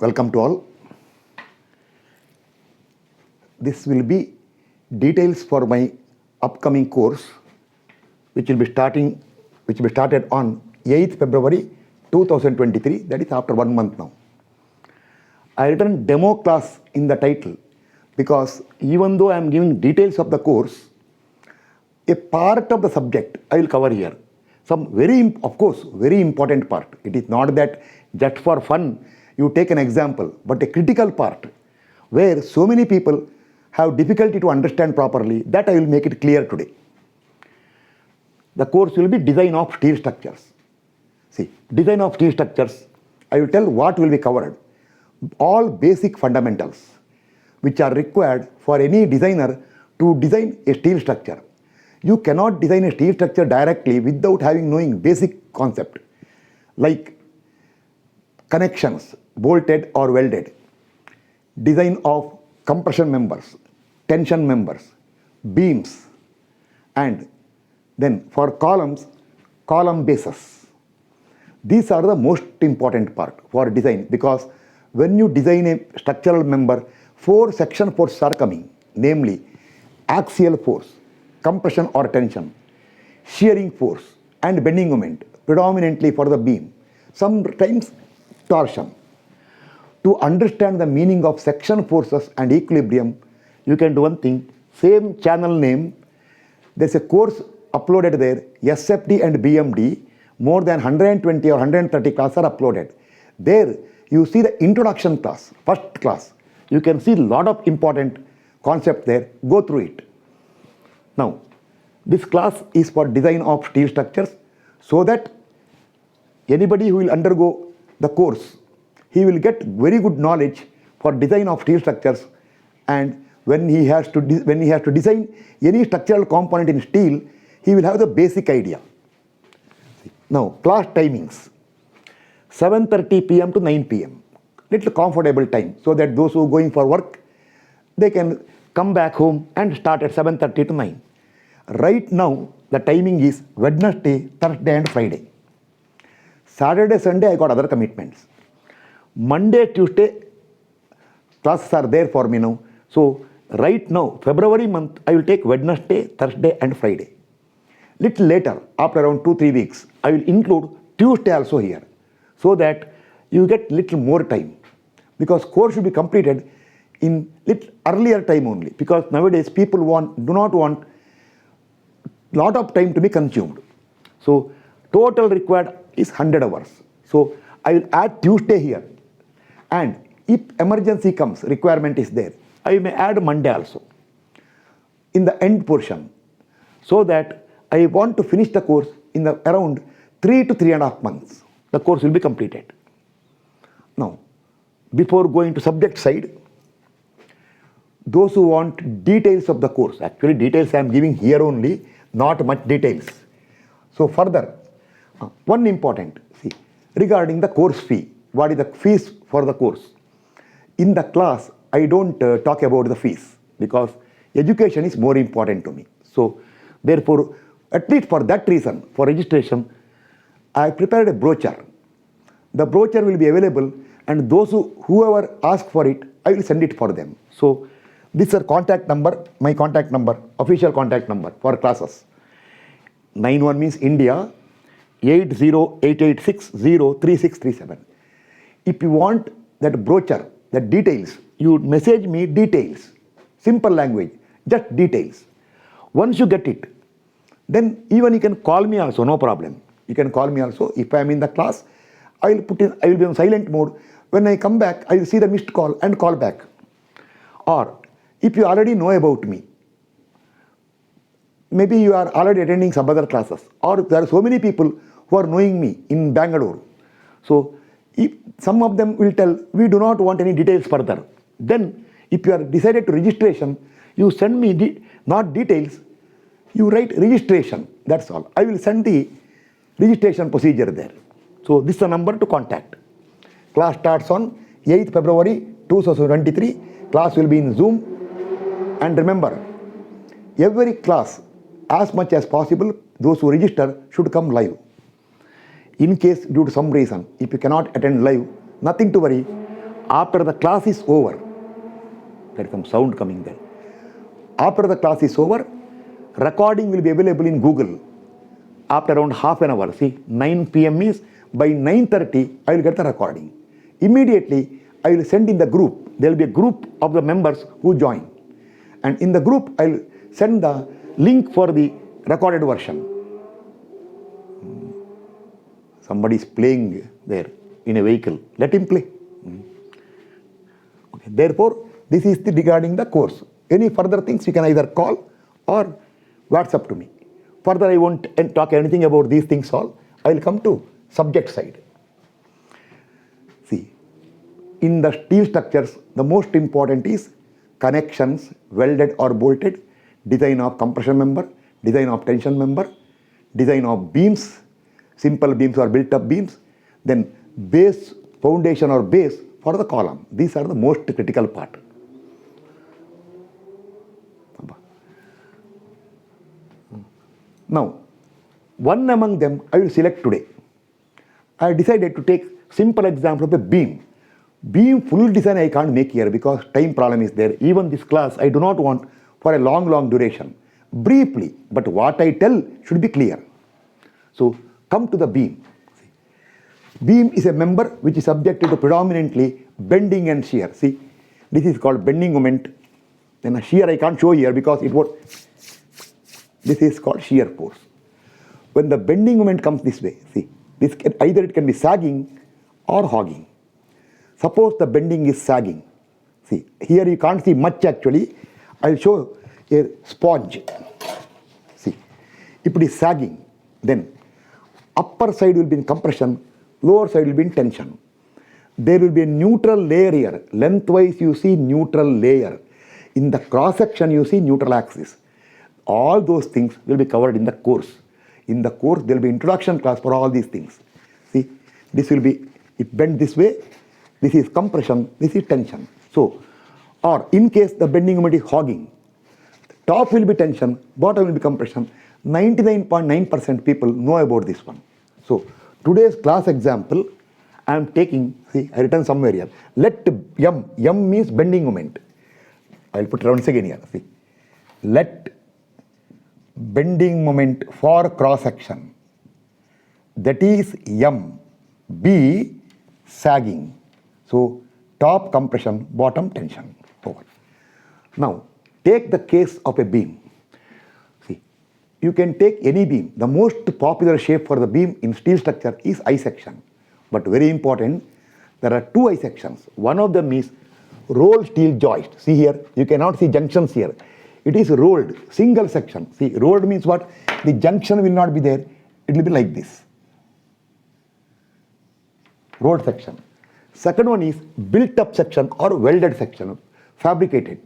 Welcome to all. This will be details for my upcoming course, which will be started on 8th February 2023. That is after 1 month now. I written demo class in the title because even though I am giving details of the course, a part of the subject I will cover here. Some very important part. It is not that just for fun you take an example, but a critical part where so many people have difficulty to understand properly, that I will make it clear today. The course will be design of steel structures. See, design of steel structures, I will tell what will be covered. All basic fundamentals which are required for any designer to design a steel structure. You cannot design a steel structure directly without knowing basic concept like connections, bolted or welded, design of compression members, tension members, beams, and then for columns, column bases. These are the most important part for design, because when you design a structural member, 4 section forces are coming, namely axial force, compression or tension, shearing force, and bending moment, predominantly for the beam, sometimes torsion. To understand the meaning of section forces and equilibrium, you can do one thing. Same channel name, there's a course uploaded there, SFD and BMD, more than 120 or 130 classes are uploaded. There you see the introduction class, first class. You can see a lot of important concept there. Go through it. Now, this class is for design of steel structures, so that anybody who will undergo the course, he will get very good knowledge for design of steel structures, and when he has to design any structural component in steel, he will have the basic idea. Now, class timings, 7:30 p.m. to 9 p.m. Little comfortable time, so that those who are going for work, they can come back home and start at 7:30 to 9. Right now, the timing is Wednesday, Thursday and Friday. Saturday, Sunday, I got other commitments. Monday, Tuesday, classes are there for me now. So, right now, February month, I will take Wednesday, Thursday and Friday. Little later, after around 2-3 weeks, I will include Tuesday also here, so that you get little more time. Because course should be completed in little earlier time only. Because nowadays, people do not want lot of time to be consumed. So, total required is 100 hours. So, I will add Tuesday here. And if emergency comes, requirement is there, I may add Monday also in the end portion, so that I want to finish the course in the around 3 to 3.5 months. The course will be completed. Now, before going to subject side, those who want details of the course, actually details I am giving here only, not much details. So further, one important, see, regarding the course fee, what is the fees for the course? In the class, I don't talk about the fees, because education is more important to me. So therefore, at least for that reason, for registration, I prepared a brochure. The brochure will be available, and those whoever ask for it, I will send it for them. So this is a contact number, my contact number, official contact number for classes. 91 means India, 8088603637. If you want that brochure, the details, you message me details, simple language, just details. Once you get it, then even you can call me also, no problem. You can call me also. If I am in the class, I will be on silent mode. When I come back, I will see the missed call and call back. Or if you already know about me, maybe you are already attending some other classes, or there are so many people who are knowing me in Bangalore. So if some of them will tell, we do not want any details further. Then if you are decided to registration, you send me not details, you write registration, that's all. I will send the registration procedure there. So this is the number to contact. Class starts on 8th February 2023. Class will be in Zoom. And remember, every class, as much as possible, those who register should come live. In case due to some reason, if you cannot attend live, nothing to worry. After the class is over, there is some sound coming there. After the class is over, recording will be available in Google after around half an hour. See, 9 p.m. means by 9:30 I will get the recording. Immediately I will send in the group. There will be a group of the members who join. And in the group I will send the link for the recorded version. Somebody is playing there in a vehicle. Let him play. Okay. Therefore, this is regarding the course. Any further things you can either call or WhatsApp to me. Further, I won't talk anything about these things all. I will come to subject side. See, in the steel structures, the most important is connections, welded or bolted, design of compression member, design of tension member, design of beams, simple beams or built-up beams, then base, foundation or base for the column. These are the most critical part. Now, one among them I will select today. I decided to take simple example of a beam. Beam full design I can't make here because time problem is there. Even this class I do not want for a long duration. Briefly, but what I tell should be clear. So, come to the beam. Beam is a member which is subjected to predominantly bending and shear. See, this is called bending moment. Then a shear I can't show here because it would. This is called shear force. When the bending moment comes this way, see, this can, either it can be sagging or hogging. Suppose the bending is sagging. See, here you can't see much actually. I'll show a sponge. See, if it is sagging, then upper side will be in compression, lower side will be in tension. There will be a neutral layer here. Lengthwise you see neutral layer. In the cross section you see neutral axis. All those things will be covered in the course. In the course there will be introduction class for all these things. See, this will be, it bend this way, this is compression, this is tension. So, or in case the bending moment is hogging, top will be tension, bottom will be compression. 99.9% people know about this one. So, today's class example, I am taking, see, I written somewhere here. Let M means bending moment. I will put it once again here. See, let bending moment for cross section, that is M, be sagging. So, top compression, bottom tension. Over. Now, take the case of a beam. See, you can take any beam. The most popular shape for the beam in steel structure is I section. But very important, there are two I sections. One of them is rolled steel joist. See here, you cannot see junctions here. It is rolled, single section. See, rolled means what? The junction will not be there. It will be like this. Rolled section. Second one is built up section or welded section, fabricated.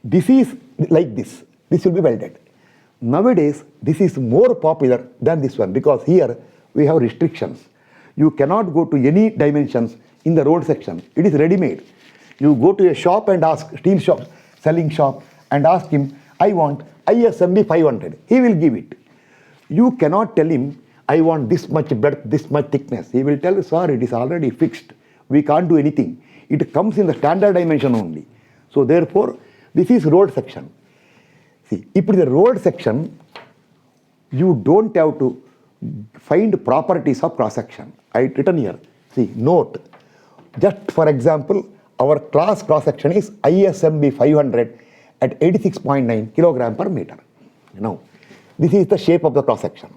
This is like this. This will be welded. Nowadays, this is more popular than this one because here we have restrictions. You cannot go to any dimensions in the rolled section. It is ready-made. You go to a shop and ask, steel shop, selling shop, and ask him, I want ISMB 500. He will give it. You cannot tell him, I want this much breadth, this much thickness. He will tell you, sir, it is already fixed. We can't do anything. It comes in the standard dimension only. So therefore, this is rolled section. See, if it is a rolled section, you don't have to find properties of cross section. I written here. See, note. Just for example, our class cross section is ISMB 500 at 86.9 kilogram per meter. Now, this is the shape of the cross section.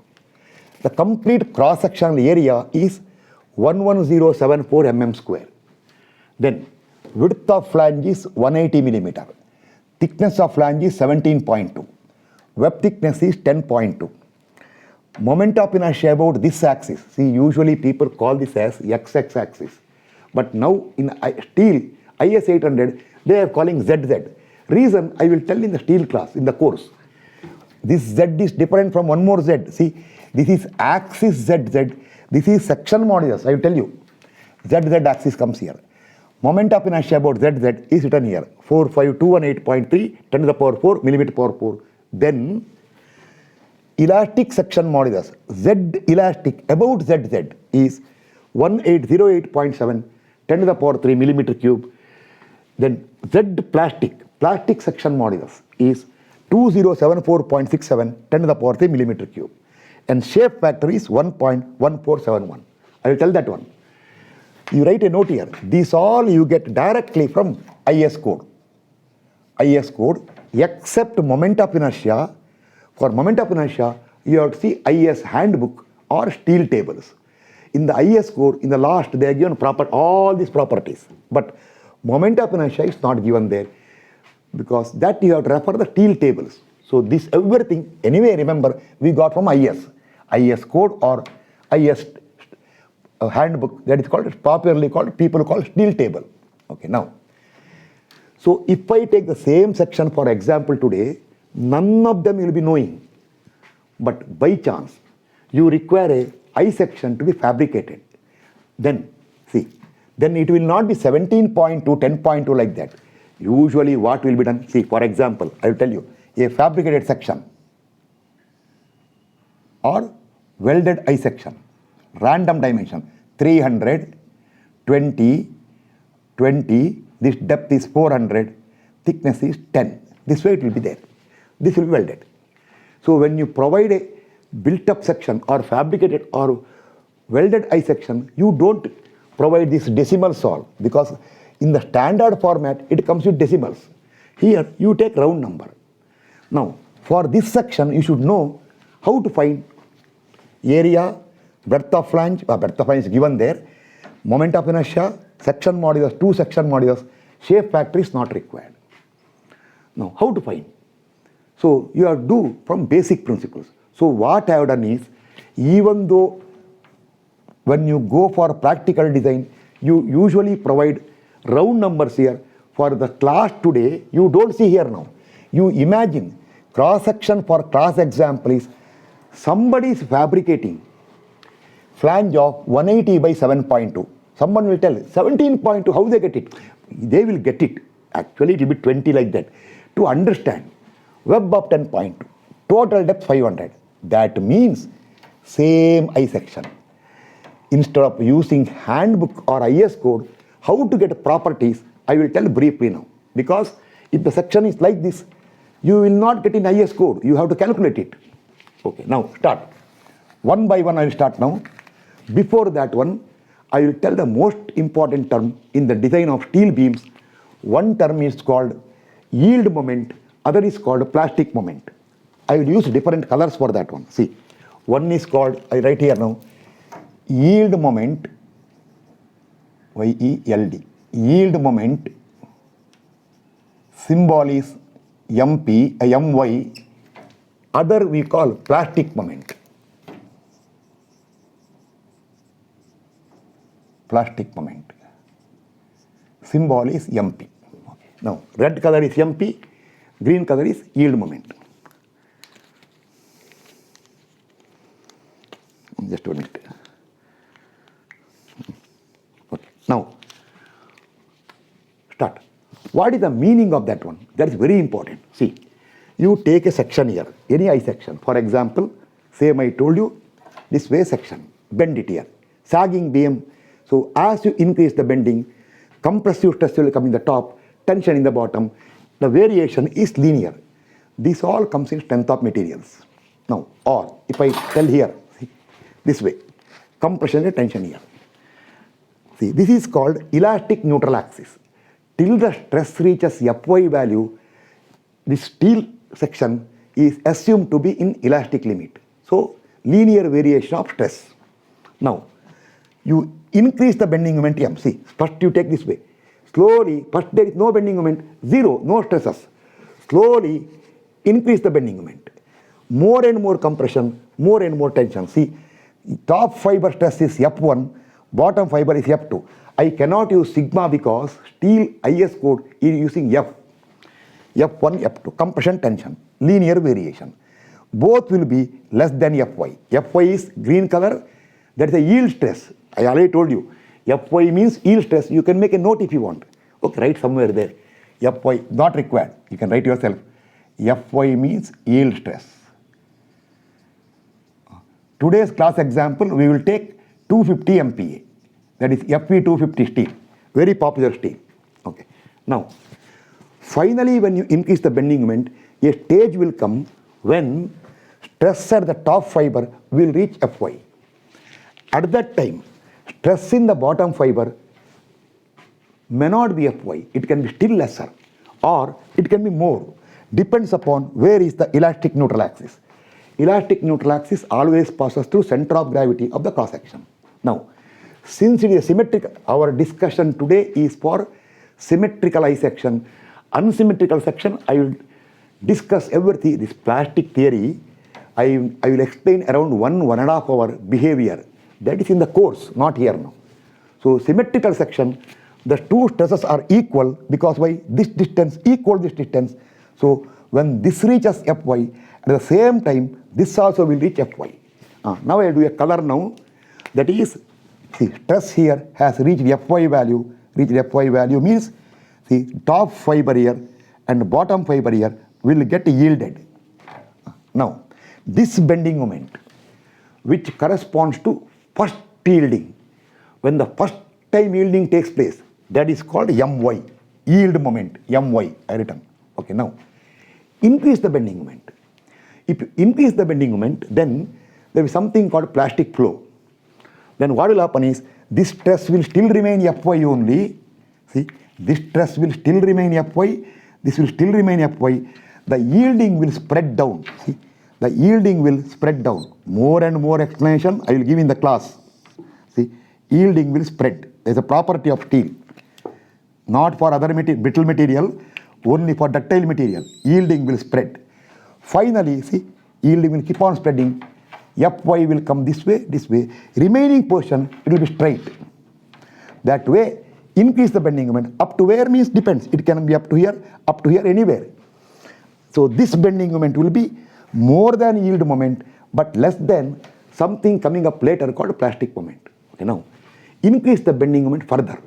The complete cross sectional area is 11074 mm square. Then, width of flange is 180 millimeter. Thickness of flange is 17.2. Web thickness is 10.2. Moment of inertia about this axis. See, usually people call this as XX axis. But now in steel, IS 800, they are calling ZZ. Reason I will tell in the steel class, in the course. This Z is different from one more Z. See, this is axis ZZ. This is section modulus. I will tell you. ZZ axis comes here. Moment of inertia about ZZ is written here. 45218.3, 10 to the power 4, millimeter power 4. Then, elastic section modulus. Z elastic about ZZ is 1808.7, 10 to the power 3 millimeter cube. Then Z plastic section modulus is 2074.67 10 to the power 3 millimeter cube. And shape factor is 1.1471. I will tell that one. You write a note here. These all you get directly from IS code. IS code, except moment of inertia. For moment of inertia, you have to see IS handbook or steel tables. In the IS code, in the last, they are given all these properties. But moment of inertia is not given there, because that you have to refer the steel tables. So this everything, anyway, remember, we got from IS code or IS handbook, that is called, popularly called, people call steel table. Okay, now. So if I take the same section, for example, today, none of them you will be knowing. But by chance, you require a I section to be fabricated. Then, see, then it will not be 17.2, 10.2 like that. Usually what will be done? See, for example, I will tell you, a fabricated section or welded I section, random dimension, 300, 20, 20, this depth is 400, thickness is 10. This way it will be there. This will be welded. So when you provide a built-up section or fabricated or welded I section, you don't provide this decimal solve, because in the standard format, it comes with decimals. Here, you take round number. Now, for this section, you should know how to find area, breadth of flange is given there, moment of inertia, section modulus, 2 section modulus, shape factor is not required. Now, how to find? So, you have to do from basic principles. So, what I have done is, even though when you go for practical design, you usually provide round numbers here. For the class today, you don't see here now. You imagine cross section for class example is somebody is fabricating flange of 180 by 7.2. Someone will tell 17.2, how they get it? They will get it. Actually, it will be 20 like that. To understand, web of 10.2, total depth 500. That means same I section. Instead of using handbook or IS code, how to get properties, I will tell briefly now. Because if the section is like this, you will not get in IS code. You have to calculate it. Okay, now start. One by one I will start now. Before that one, I will tell the most important term in the design of steel beams. One term is called yield moment, other is called plastic moment. I will use different colors for that one. See, one is called, I write here now, yield moment, Y-E-L-D. Yield moment, symbol is MP, MY, other we call plastic moment. Plastic moment. Symbol is MP. Okay. Now, red color is MP, green color is yield moment. Just a minute. Okay. Now, start. What is the meaning of that one? That is very important. See, you take a section here, any I section. For example, same I told you, this way section, bend it here. Sagging beam. So as you increase the bending, compressive stress will come in the top, tension in the bottom. The variation is linear. This all comes in strength of materials. Now, or if I tell here, see, this way, compression and tension here. See, this is called elastic neutral axis. Till the stress reaches Fy value, this steel section is assumed to be in elastic limit. So, linear variation of stress. Now, you increase the bending moment M. See, first you take this way. Slowly, first there is no bending moment, zero, no stresses. Slowly increase the bending moment. More and more compression, more and more tension. See, top fiber stress is F1, bottom fiber is F2. I cannot use sigma because steel IS code is using F. F1, F2, compression, tension, linear variation. Both will be less than Fy. Fy is green color, that is a yield stress. I already told you, Fy means yield stress. You can make a note if you want. Okay, write somewhere there. Fy, not required. You can write yourself. Fy means yield stress. Today's class example, we will take 250 MPa. That is Fe 250 steel. Very popular steel. Okay. Now, finally, when you increase the bending moment, a stage will come when stress at the top fiber will reach Fy. At that time, stress in the bottom fiber may not be Fy, it can be still lesser or it can be more, depends upon where is the elastic neutral axis. Elastic neutral axis always passes through center of gravity of the cross section. Now, since it is symmetric, our discussion today is for symmetrical I section. Unsymmetrical section, I will discuss everything, this plastic theory. I will explain around 1.5 hour behavior. That is in the course, not here now. So symmetrical section, the two stresses are equal because why? This distance equal this distance. So when this reaches Fy, at the same time, this also will reach Fy. Now I will do a color now. That is, see, stress here has reached Fy value. Reached Fy value means the top fiber here and bottom fiber here will get yielded. Now, this bending moment, which corresponds to first yielding, when the first time yielding takes place, that is called My, yield moment, My, I written. Okay, now, increase the bending moment. If you increase the bending moment, then there is something called plastic flow. Then what will happen is, this stress will still remain Fy only. See, this stress will still remain Fy, this will still remain Fy. The yielding will spread down. See, the yielding will spread down. More and more explanation I will give in the class. See, yielding will spread. There is a property of steel. Not for other brittle material, only for ductile material. Yielding will spread. Finally, see, yielding will keep on spreading. Fy will come this way, this way. Remaining portion, it will be straight. That way, increase the bending moment. Up to where means depends. It can be up to here, anywhere. So this bending moment will be more than yield moment, but less than something coming up later called plastic moment. Okay, now, increase the bending moment further.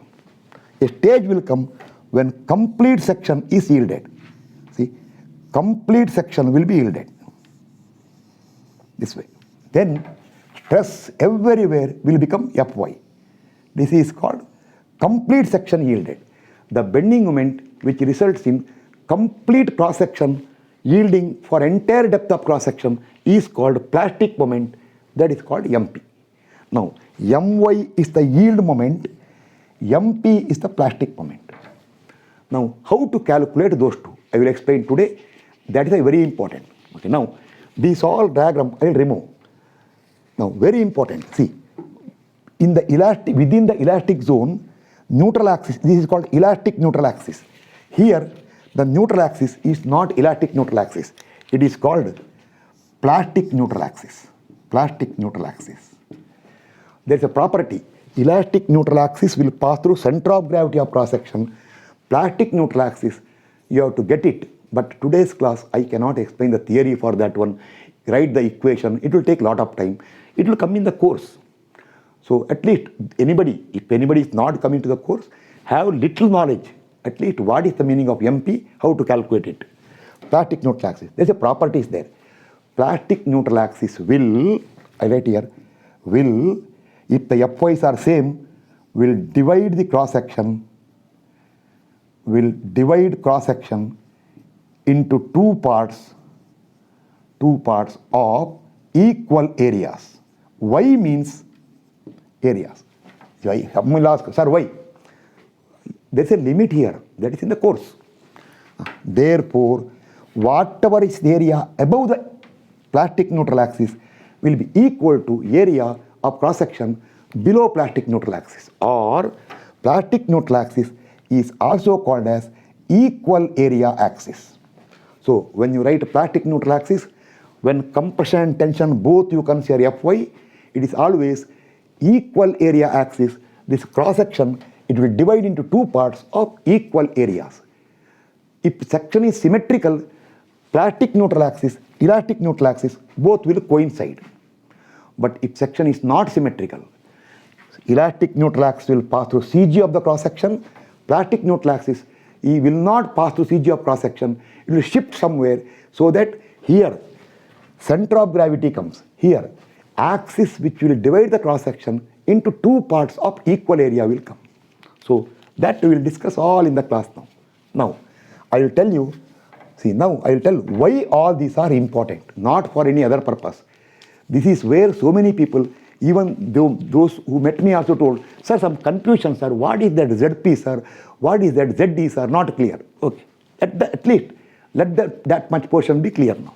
A stage will come when complete section is yielded. See, complete section will be yielded. This way. Then stress everywhere will become Fy. This is called complete section yielded. The bending moment which results in complete cross section yielding for entire depth of cross section is called plastic moment. That is called MP. Now, My is the yield moment, MP is the plastic moment. Now, how to calculate those two? I will explain today. That is very important. Okay, now, this all diagram I will remove. Now, very important. See, in the elastic, within the elastic zone, neutral axis, this is called elastic neutral axis. Here, the neutral axis is not elastic neutral axis. It is called plastic neutral axis. Plastic neutral axis. There is a property. Elastic neutral axis will pass through center of gravity of cross section. Plastic neutral axis, you have to get it. But today's class, I cannot explain the theory for that one. Write the equation. It will take a lot of time. It will come in the course. So at least anybody, if anybody is not coming to the course, have little knowledge. At least what is the meaning of MP, how to calculate it. Plastic neutral axis. There is a property is there. Plastic neutral axis will, I write here, will, if the Fy's are same, will divide the cross section, into two parts of equal areas. Y means areas. Someone will ask, sir, why? There is a limit here. That is in the course. Therefore, whatever is the area above the plastic neutral axis will be equal to area of cross section below plastic neutral axis. Or plastic neutral axis is also called as equal area axis. So when you write plastic neutral axis, when compression and tension both you consider Fy, it is always equal area axis. This cross section, it will divide into two parts of equal areas. If section is symmetrical, plastic neutral axis, elastic neutral axis, both will coincide. But if section is not symmetrical, elastic neutral axis will pass through CG of the cross section, plastic neutral axis, it will not pass through CG of cross section, it will shift somewhere so that here, center of gravity comes. Here, axis which will divide the cross section into two parts of equal area will come. So That we will discuss all in the class now. Now, I will tell you, now I will tell why all these are important, not for any other purpose. This is where so many people, even those who met me also told, sir, some confusion, sir, what is that ZP, sir, what is that ZD, sir, not clear. Okay, at least let that much portion be clear now.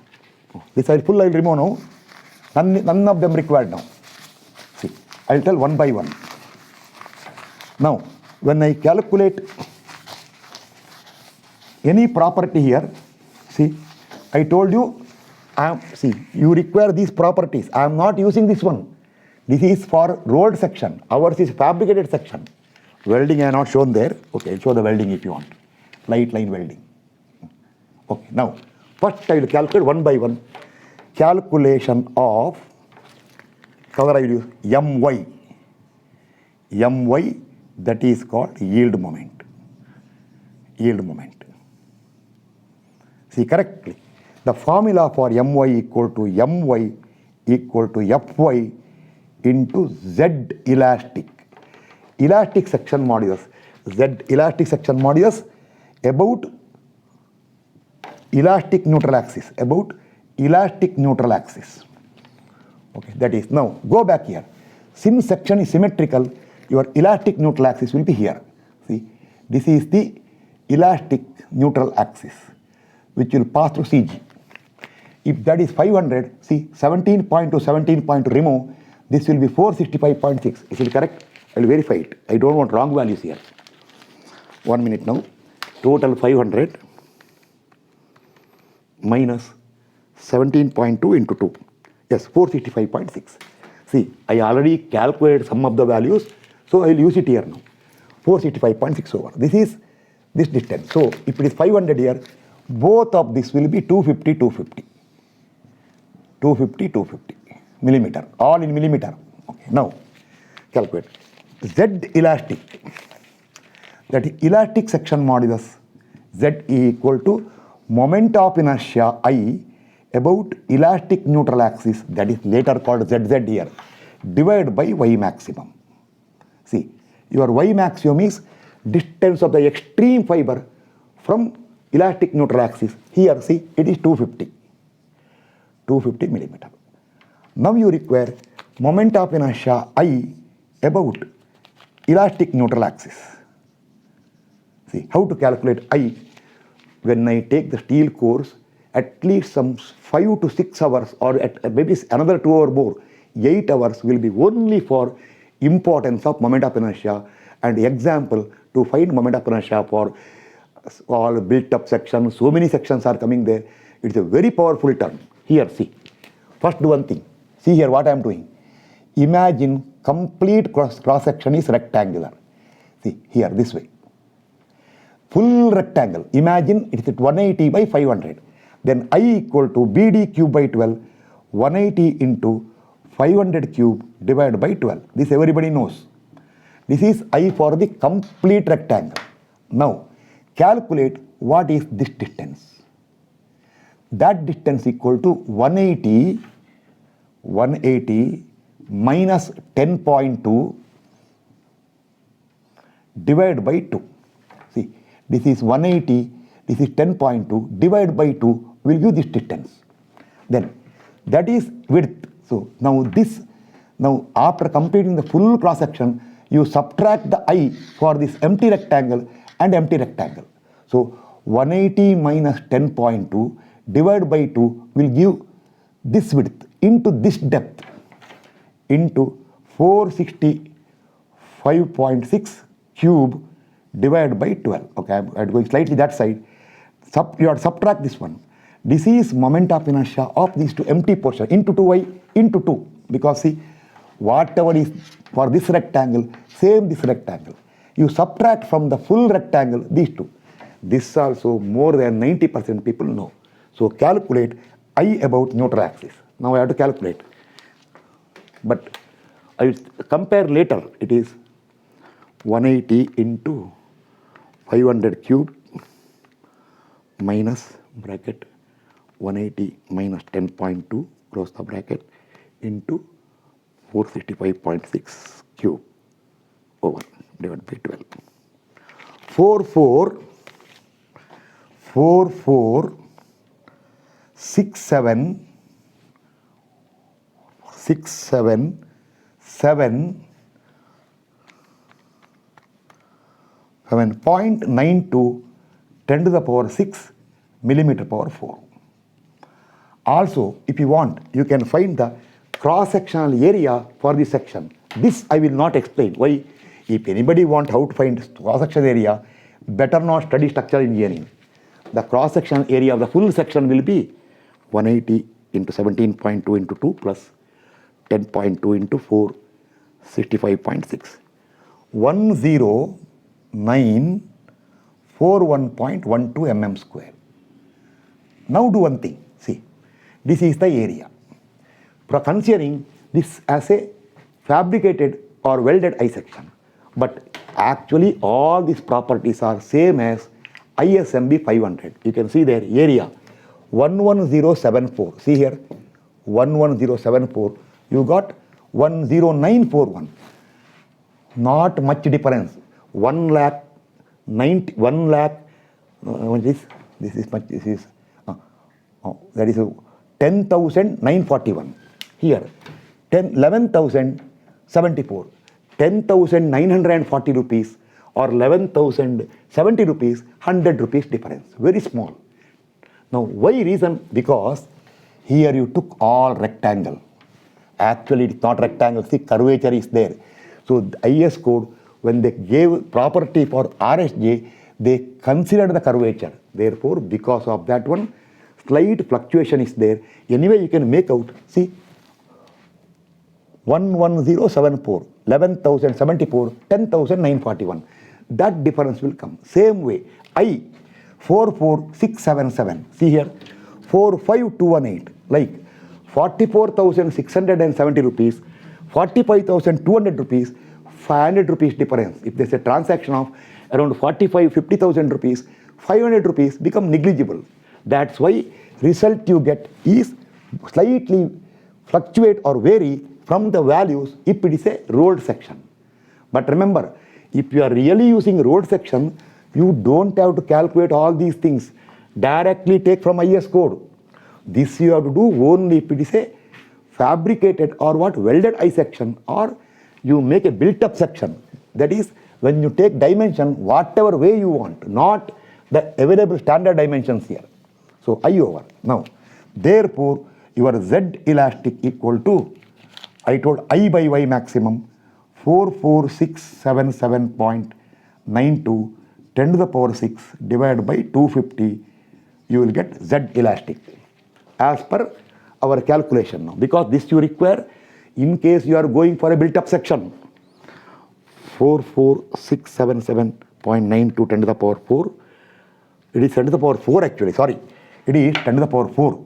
This I will remove now, none of them required now. See, I will tell one by one. Now, when I calculate any property here, see, I told you, you require these properties. I am not using this one. This is for rolled section. Ours is fabricated section. Welding I have not shown there. Okay, I'll show the welding if you want. Light line welding. Okay, now, first I will calculate one by one. Calculation of, cover I will use My. My, that is called yield moment. Yield moment. See, correctly. The formula for My equal to My equal to Fy into Z elastic. Elastic section modulus. Z elastic section modulus about elastic neutral axis. About elastic neutral axis. Okay, that is, now go back here. Since section is symmetrical, your elastic neutral axis will be here. See, this is the elastic neutral axis, which will pass through CG. If that is 500, see, 17.2, 17.2 remove, this will be 465.6. Is it correct? I will verify it. I don't want wrong values here. 1 minute now. Total 500 minus 17.2 into 2. Yes, 465.6. See, I already calculated some of the values, so I will use it here now. 465.6 over. This is this distance. So, if it is 500 here, both of this will be 250, 250. 250, 250 millimeter, all in millimeter. Okay, now calculate Z elastic, that is elastic section modulus Z equal to moment of inertia I about elastic neutral axis, that is later called ZZ here, divided by Y maximum. See, your Y maximum is distance of the extreme fiber from elastic neutral axis. Here, see, it is 250 millimeter. Now you require moment of inertia I about elastic neutral axis. See, how to calculate I? When I take the steel course, at least some 5 to 6 hours or at maybe another 2 or more, 8 hours will be only for importance of moment of inertia and example to find moment of inertia for all built up sections. So many sections are coming there. It's a very powerful term. Here, see. First do one thing. See here what I am doing. Imagine complete cross section is rectangular. See here this way. Full rectangle. Imagine it is at 180 by 500. Then I equal to BD cube by 12. 180 into 500 cube divided by 12. This everybody knows. This is I for the complete rectangle. Now calculate what is this distance. That distance equal to 180 minus 10.2 divided by 2. See, this is 180, this is 10.2 divided by 2 will give this distance. Then that is width. So now after completing the full cross section, you subtract the I for this empty rectangle and empty rectangle. So 180 minus 10.2 divided by 2 will give this width into this depth into 465.6 cube divided by 12. Okay, I'm going slightly that side. You have to subtract this one. This is moment of inertia of these two empty portion into 2y into 2. Because see, whatever is for this rectangle, same this rectangle. You subtract from the full rectangle these two. This also more than 90% people know. So calculate I about neutral axis. Now I have to calculate. But I will compare later. It is 180 into 500 cube minus bracket 180 minus 10.2 close the bracket into 465.6 cube over divided by 12. 7.92 10 to the power 6 millimeter power 4. Also, if you want, you can find the cross-sectional area for this section. This I will not explain. Why? If anybody want how to find cross-sectional area, better not study structural engineering. The cross-sectional area of the full section will be 180 into 17.2 into 2 plus 10.2 into 4, 65.6. 10941.12 mm square. Now do one thing. See, this is the area. For considering this as a fabricated or welded I section. But actually all these properties are same as ISMB 500. You can see their area 11074. See here 11074. You got 10941. Not much difference. 1 lakh 1 lakh. This is much. This is that is 10,941. Here 11,074. 10,940 rupees or 11,070 rupees, 100 rupees difference. Very small. Now, why reason? Because here you took all rectangle. Actually, it's not rectangle. See, curvature is there. So, the IS code, when they gave property for RSJ, they considered the curvature. Therefore, because of that one, slight fluctuation is there. Anyway, you can make out, see, 11074, 11,074, 10,941. That difference will come. Same way, I, 44677. See here, 45218. Like 44,670 rupees, 45,200 rupees, 500 rupees difference. If there's a transaction of around 50,000 rupees, 500 rupees become negligible. That's why result you get is slightly fluctuate or vary from the values if it is a rolled section. But remember, if you are really using rolled section, you don't have to calculate all these things. Directly take from IS code. This you have to do only if it is a fabricated or what welded I section, or you make a built up section. That is when you take dimension whatever way you want, not the available standard dimensions here. So I over. Now, therefore, your Z elastic equal to, I told I by Y maximum 44677.92 10 to the power 6 divided by 250, you will get Z elastic as per our calculation now. Because this you require in case you are going for a built up section. 44677.92 10 to the power 4. It is 10 to the power 4 actually, sorry. It is 10 to the power 4.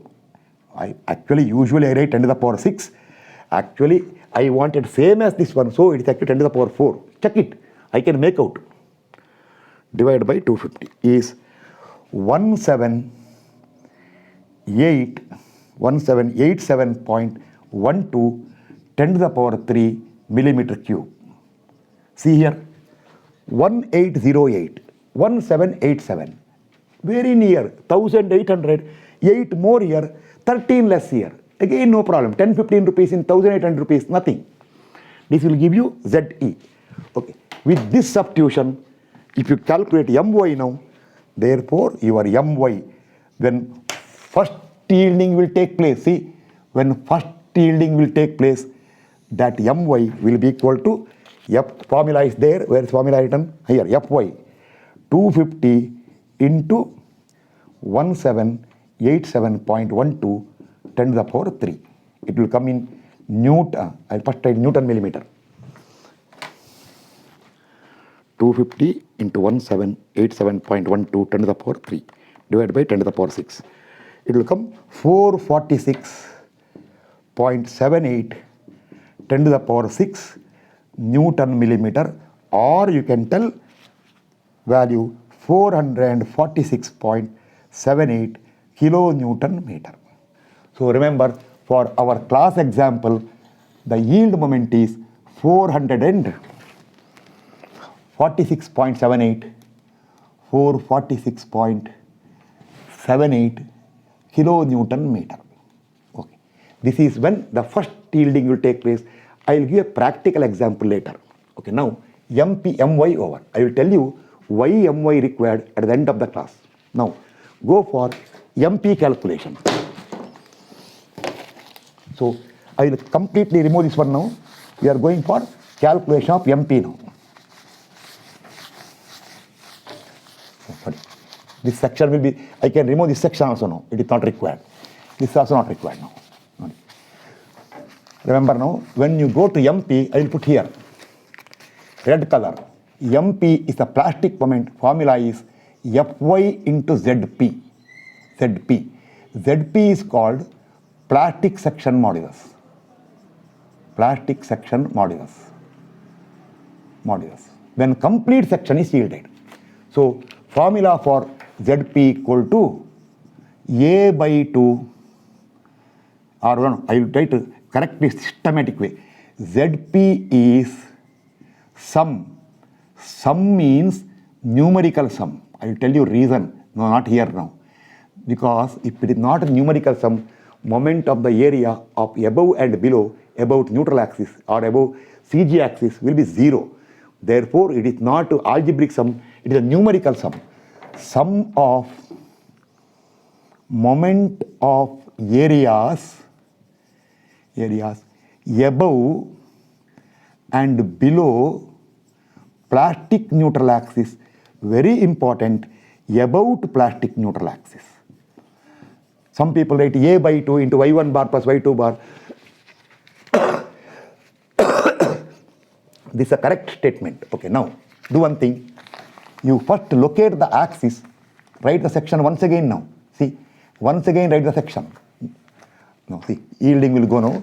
Usually I write 10 to the power 6. Actually, I wanted same as this one, so it is actually 10 to the power 4. Check it. I can make out. Divided by 250 is 1787.12 10 to the power 3 millimeter cube. See here, 1808, 1787. Very near, 1800, 8 more here, 13 less here. Again, no problem. 10, 15 rupees in 1800 rupees, nothing. This will give you ZE. Okay. With this substitution, if you calculate MY now, therefore your MY, when first yielding will take place, see, when first yielding will take place, that MY will be equal to, F formula is there, where is formula written? Here, FY, 250 into 1787.12 10 to the power 3. It will come in Newton, I'll first write Newton millimeter. 250 into 1787.12 10 to the power 3 divided by 10 to the power 6. It will come 446.78 10 to the power 6 Newton millimeter, or you can tell value 446.78 kilonewton meter. So remember, for our class example, the yield moment is 446.78 446.78 kilonewton meter. Okay. This is when the first yielding will take place. I will give a practical example later. Okay, now MP My over. I will tell you why My required at the end of the class. Now go for MP calculation. So I will completely remove this one now. We are going for calculation of MP now. Sorry. This section will be, I can remove this section also now. It is not required. This is also not required now. Remember now, when you go to MP, I will put here, red color. MP is the plastic moment. Formula is Fy into Zp. Zp. Zp is called plastic section modulus. Plastic section modulus. When complete section is yielded. So formula for Zp equal to A by 2, or no, I will try to correct this systematic way. Zp is sum. Sum means numerical sum. I will tell you reason. No, not here now. Because if it is not a numerical sum, moment of the area of above and below, about neutral axis or above CG axis will be 0. Therefore, it is not an algebraic sum, it is a numerical sum. Sum of moment of areas above and below plastic neutral axis, very important, about plastic neutral axis. Some people write A by 2 into Y1 bar plus Y2 bar. This is a correct statement. Okay, now do one thing. You first locate the axis, write the section once again now. See, once again write the section. Now see, yielding will go now.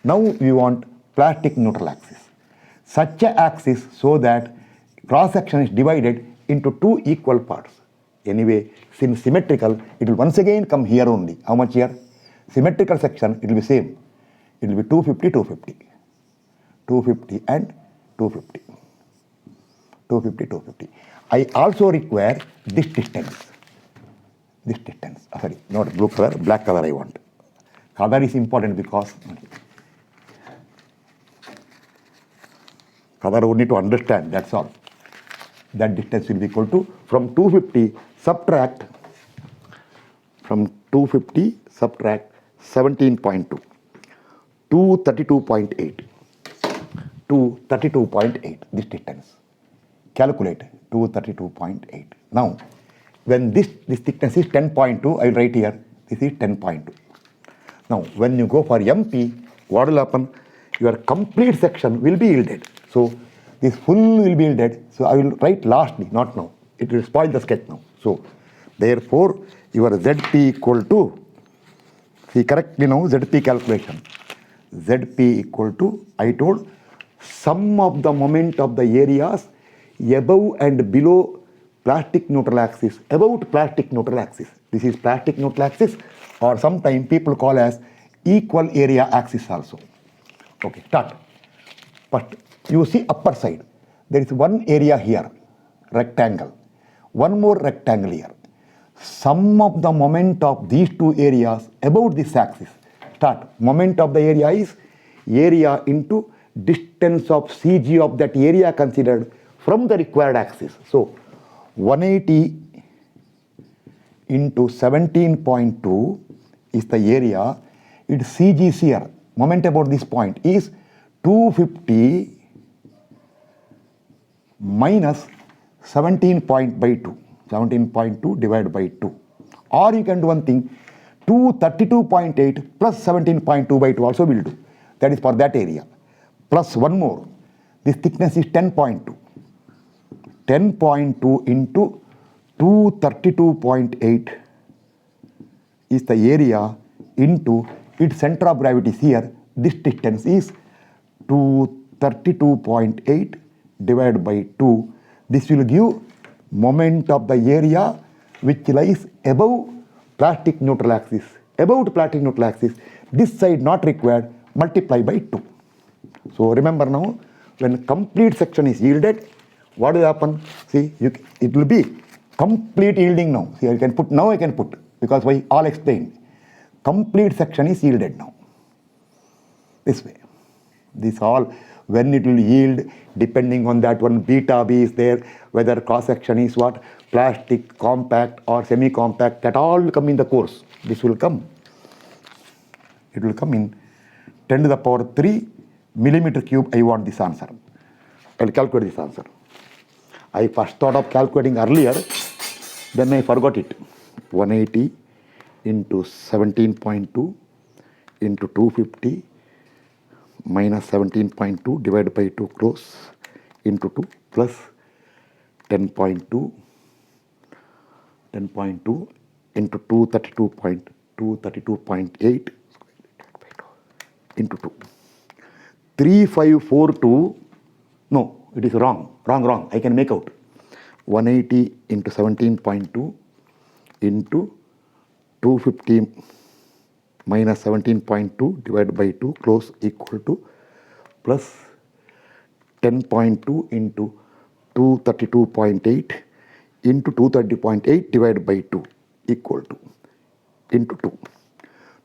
Now we want plastic neutral axis. Such a axis so that cross section is divided into two equal parts. Anyway, since symmetrical, it will once again come here only. How much here? Symmetrical section, it will be same. It will be 250, 250. 250 and 250. 250, 250. I also require this distance. This distance. Sorry, not blue color, black color I want. Color is important because color we need to understand, that's all. That distance will be equal to, from 250 subtract, from 250 subtract 17.2, 232.8, 232.8, this distance. Calculate 232.8. Now, when this thickness is 10.2, I will write here, this is 10.2. Now, when you go for MP, what will happen? Your complete section will be yielded. So, this full will be yielded. So, I will write lastly, not now. It will spoil the sketch now. So, therefore, your Zp equal to, see correctly now, Zp calculation. Zp equal to, I told, sum of the moment of the areas above and below plastic neutral axis, about plastic neutral axis. This is plastic neutral axis, or sometimes people call as equal area axis also. Okay, start. But you see upper side, there is one area here, rectangle. One more rectangle here. Sum of the moment of these two areas about this axis. Start. Moment of the area is area into distance of CG of that area considered from the required axis. So, 180 into 17.2 is the area. Its CG is here. Moment about this point is 250 minus 17.2. 17.2 divided by 2. Or you can do one thing, 232.8 plus 17.2 by 2 also will do. That is for that area. Plus one more. This thickness is 10.2. 10.2 into 232.8 is the area into its center of gravity is here. This distance is 232.8 divided by 2. This will give moment of the area which lies above plastic neutral axis. About plastic neutral axis, this side not required, multiply by 2. So remember now, when complete section is yielded, what will happen? See, it will be complete yielding now. See, I can put, now I can put, because why? All explained. Complete section is yielded now. This way. This all, when it will yield, depending on that one, beta B is there, whether cross section is what, plastic, compact or semi-compact, that all will come in the course. This will come. It will come in 10 to the power 3 millimeter cube. I want this answer. I will calculate this answer. I first thought of calculating earlier, then I forgot it. 180 into 17.2 into 250 minus 17.2 divided by 2 close into 2 plus 10.2 into 232.8 into 2. 3542, no, it is wrong. I can make out. 180 into 17.2 into 250 minus 17.2 divided by 2 close equal to plus 10.2 into 232.8 into 230.8 divided by 2 equal to into 2.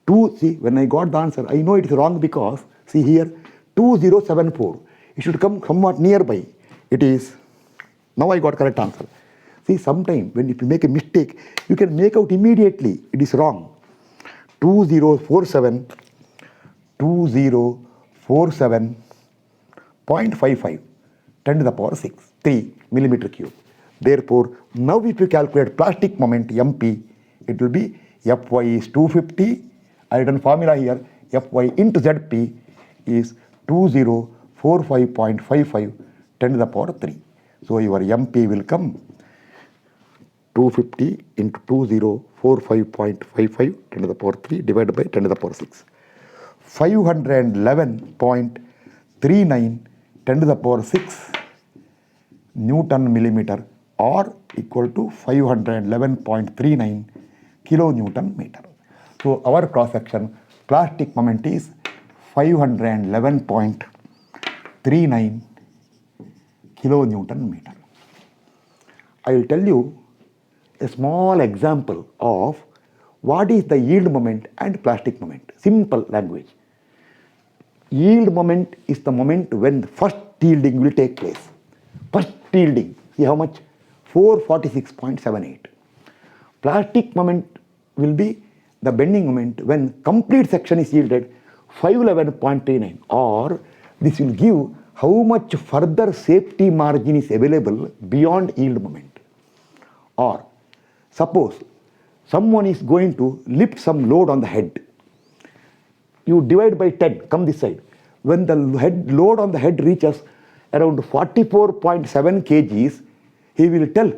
2, see, when I got the answer, I know it is wrong because, see here, 2074. It should come somewhat nearby. It is, now I got correct answer. See, sometimes when if you make a mistake, you can make out immediately. It is wrong. 2047, 2047.55, 10 to the power 6, 3 millimeter cube. Therefore, now if you calculate plastic moment, MP, it will be Fy is 250. I have done formula here. Fy into Zp is 2045.55, 10 to the power 3. So your MP will come 250 into 2045.55, 10 to the power 3 divided by 10 to the power 6. 511.39, 10 to the power 6 Newton millimeter, or equal to 511.39 kilonewton meter. So our cross section plastic moment is 511.39 kilonewton meter. I will tell you a small example of what is the yield moment and plastic moment. Simple language. Yield moment is the moment when the first yielding will take place. First yielding, see how much? 446.78. Plastic moment will be the bending moment when complete section is yielded 511.39, or this will give how much further safety margin is available beyond yield moment. Or suppose someone is going to lift some load on the head. You divide by 10, come this side. When the load on the head reaches around 44.7 kgs, he will tell,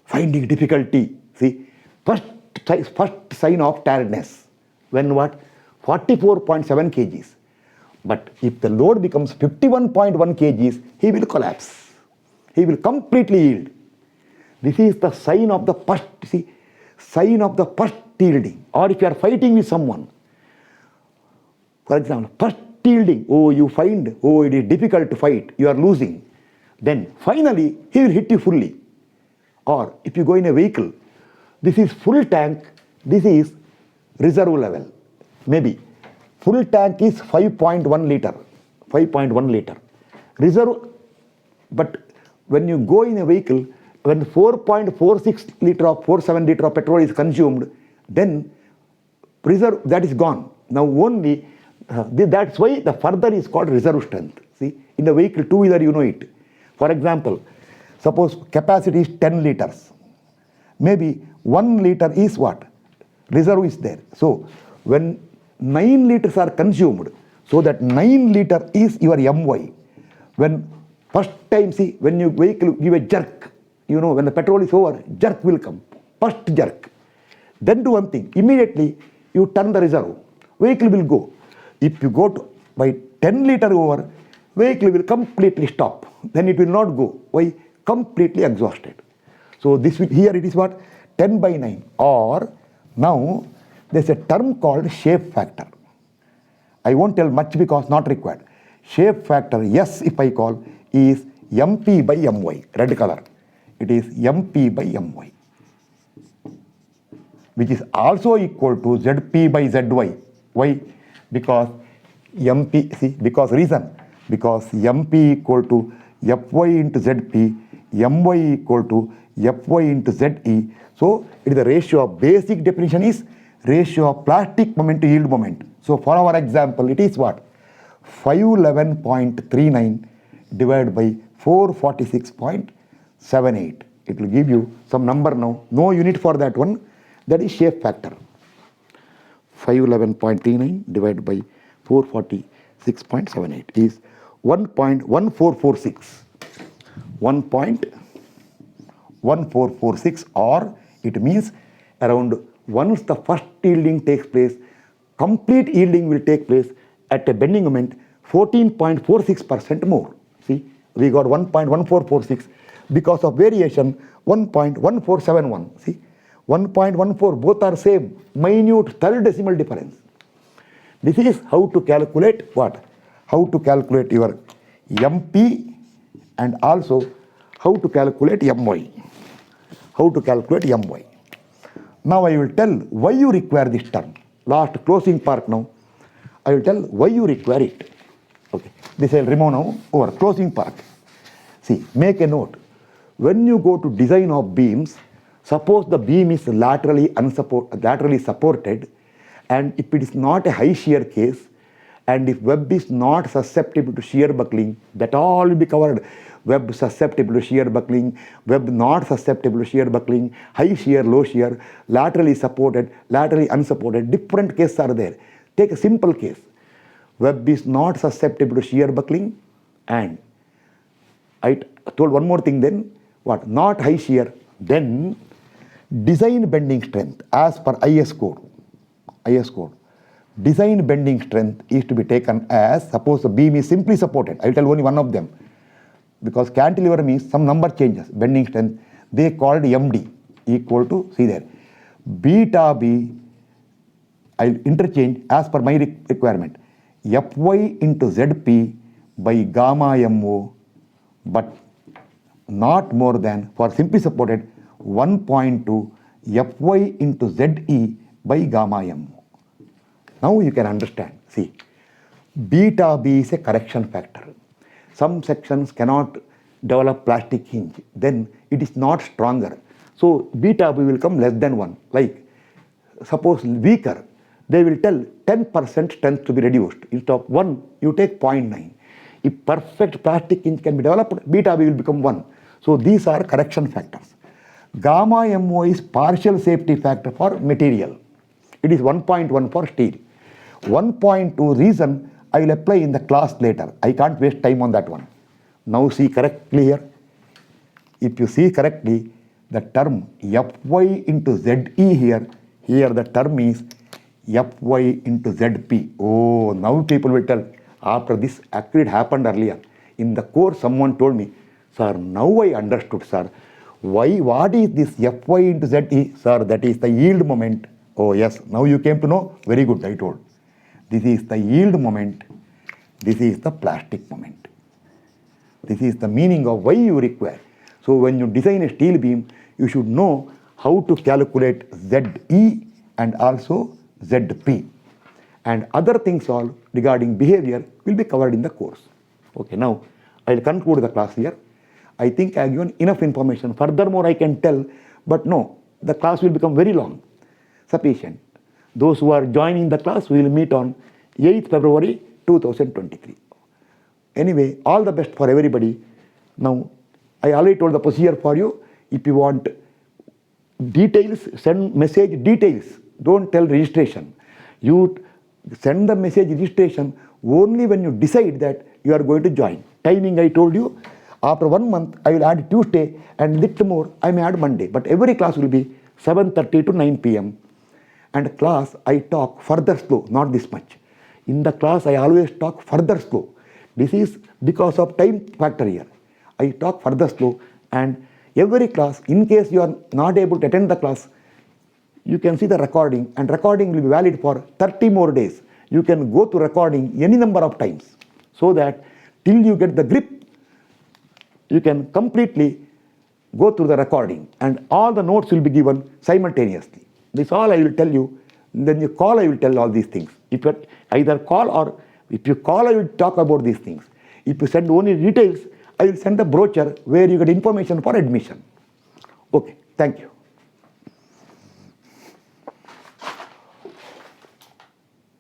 finding difficulty. See, first sign of tiredness. When what? 44.7 kgs. But if the load becomes 51.1 kgs, he will collapse. He will completely yield. This is the sign of the first, see, sign of the first yielding. Or if you are fighting with someone, for example, first yielding, oh, you find, oh, it is difficult to fight, you are losing. Then finally, he will hit you fully. Or if you go in a vehicle, this is full tank, this is reserve level. Maybe full tank is 5.1 liter, 5.1 liter. Reserve, but when you go in a vehicle, when 4.46 liter or 47 liter of petrol is consumed, then reserve, that is gone. Now only, that's why the further is called reserve strength. See, in the vehicle, two-wheeler, you know it. For example, suppose capacity is 10 liters. Maybe 1 liter is what? Reserve is there. So when 9 liters are consumed, so that 9 liter is your My. When first time, see, when your vehicle give a jerk, you know, when the petrol is over, jerk will come. First jerk. Then do one thing. Immediately you turn the reserve. Vehicle will go. If you go to by 10 liter over, vehicle will completely stop. Then it will not go. Why? Completely exhausted. So this will, here it is what? 10 by 9. Or now there's a term called shape factor. I won't tell much because not required. Shape factor, yes, if I call, is MP by My, red color. It is MP by My, which is also equal to ZP by ZY. Why? Because MP, see, because reason, because MP equal to Fy into Zp, My equal to Fy into Ze. So it is the ratio of, basic definition is ratio of plastic moment to yield moment. So for our example, it is what? 511.39 divided by 446.78. It will give you some number now. No unit for that one. That is shape factor. 511.39 divided by 446.78 is 1.1446. 1.1446, or it means around, once the first yielding takes place, complete yielding will take place at a bending moment 14.46% more. See, we got 1.1446 because of variation 1.1471. See, 1.14, both are same, minute third decimal difference. This is how to calculate what? How to calculate your MP and also how to calculate My. How to calculate My. Now I will tell why you require this term. Last closing part now. I will tell why you require it. Okay. This I will remove now over closing part. See, make a note. When you go to design of beams, suppose the beam is laterally supported, and if it is not a high shear case, and if web is not susceptible to shear buckling, that all will be covered. Web susceptible to shear buckling, web not susceptible to shear buckling, high shear, low shear, laterally supported, laterally unsupported, different cases are there. Take a simple case. Web is not susceptible to shear buckling, and I told one more thing then, what? Not high shear, then design bending strength as per IS code. Design bending strength is to be taken as, suppose the beam is simply supported. I will tell only one of them, because cantilever means some number changes, bending strength, they called MD equal to, see there, beta B, I will interchange as per my requirement, Fy into Zp by gamma Mo, but not more than, for simply supported, 1.2 Fy into Ze by gamma Mo. Now you can understand. See, beta B is a correction factor. Some sections cannot develop plastic hinge, then it is not stronger. So beta B will come less than 1. Like, suppose weaker, they will tell 10% strength to be reduced. Instead of 1, you take 0.9. If perfect plastic hinge can be developed, beta B will become 1. So these are correction factors. Gamma Mo is partial safety factor for material. It is 1.1 for steel. 1.2 reason I will apply in the class later. I can't waste time on that one. Now see correctly here. If you see correctly, the term Fy into Ze here the term is Fy into Zp. Oh, now people will tell, after this actually it happened earlier. In the course someone told me, sir, now I understood, sir. What is this Fy into Ze? Sir, that is the yield moment. Oh yes, now you came to know. Very good, I told. This is the yield moment. This is the plastic moment. This is the meaning of why you require. So when you design a steel beam, you should know how to calculate Ze and also Zp. And other things all regarding behavior will be covered in the course. Okay, now I will conclude the class here. I think I have given enough information. Furthermore, I can tell, but no, the class will become very long. Sufficient. Those who are joining the class, we will meet on 8th February 2023. Anyway, all the best for everybody. Now, I already told the procedure for you. If you want details, send message details. Don't tell registration. You send the message registration only when you decide that you are going to join. Timing I told you. After 1 month, I will add Tuesday, and little more, I may add Monday. But every class will be 7:30 to 9 p.m. And class, I talk further slow, not this much. In the class, I always talk further slow. This is because of time factor here. I talk further slow, and every class, in case you are not able to attend the class, you can see the recording, and recording will be valid for 30 more days. You can go to recording any number of times, so that till you get the grip, you can completely go through the recording and all the notes will be given simultaneously. This all I will tell you. Then you call, I will tell all these things. If you either call or if you call, I will talk about these things. If you send only details, I will send the brochure where you get information for admission. Okay, thank you.